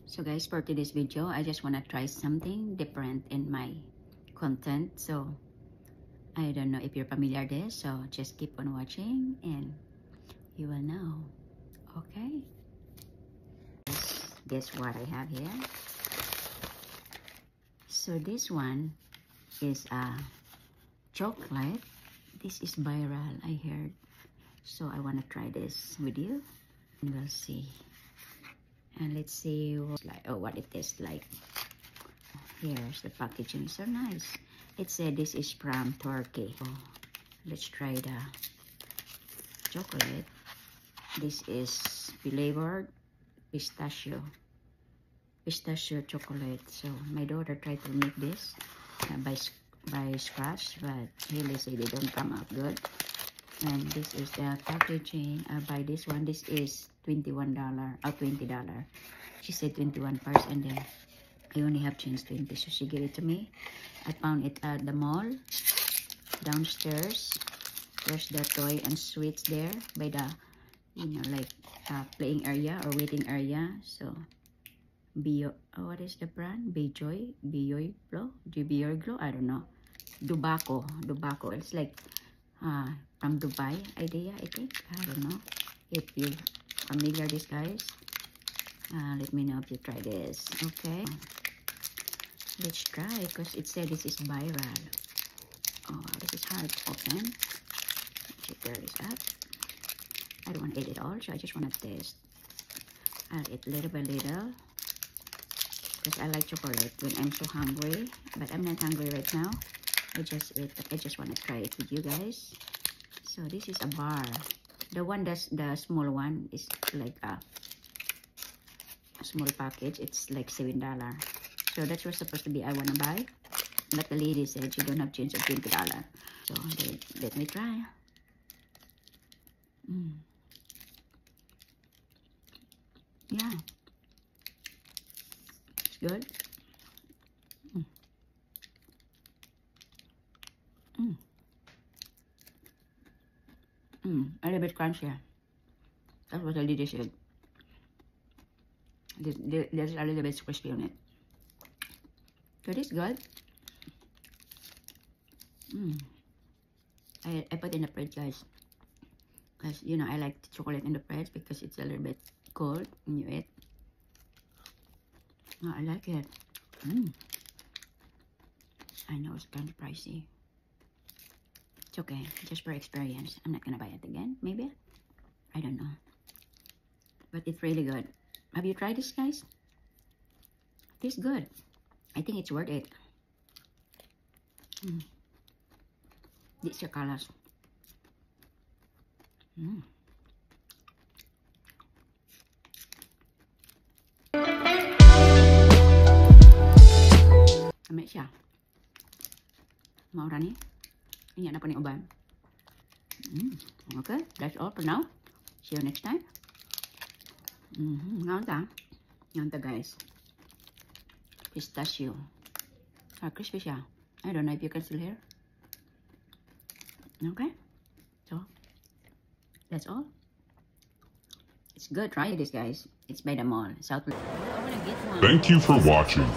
So guys, for today's video, I just want to try something different in my content. So I don't know if you're familiar with this, so just keep on watching and you will know. Okay, guess what I have here. So this one is a chocolate. This is viral, I heard. So I want to try this with you and we'll see. And let's see what it tastes like. Here's the packaging, so nice. It said this is from Turkey. Oh, let's try the chocolate. This is flavored pistachio chocolate. So my daughter tried to make this by scratch, but really say they don't come out good. And this is the packaging. Buy this one. This is $21 or $20. She said 21 first, and then I only have change 20, so she gave it to me. I found it at the mall downstairs. There's the toy and sweets there by the, like playing area or waiting area. So what is the brand? Bijoy Glow, I don't know. Dubaco. It's like from Dubai idea, I think. I don't know if you familiar this, guys. Let me know if you try this. Okay, let's try, because it said this is viral. Oh, this is hard to open. Check where it's at. I don't want to eat it all, so I just want to taste. I'll eat little by little because I like chocolate when I'm so hungry, but I'm not hungry right now. I just want to try it with you guys. So this is a bar. The one that's the small one is like a small package. It's like $7. So that's what's supposed to be I want to buy, but the lady said she don't have change of $20. So let me try. Yeah, it's good. A little bit crunchier. That's what the lady said. There's a little bit crispy on it. So this is good. I put in the fridge, guys, because I like chocolate in the fridge because it's a little bit cold when you eat. Oh, I like it. I know it's kind of pricey. It's okay, just for experience. I'm not gonna buy it again, maybe. I don't know, but it's really good. Have you tried this, guys? Tastes good. I think it's worth it. These are colors. Ambil siya. Maura ni. Ini na pa ni uban. Okay, that's all for now. See you next time. Ngayon ta, guys. Pistachio. Crispy siya. I don't know if you can still hear. Okay, so that's all. It's good. Try this, guys. It's by the mall, South. Thank you for watching.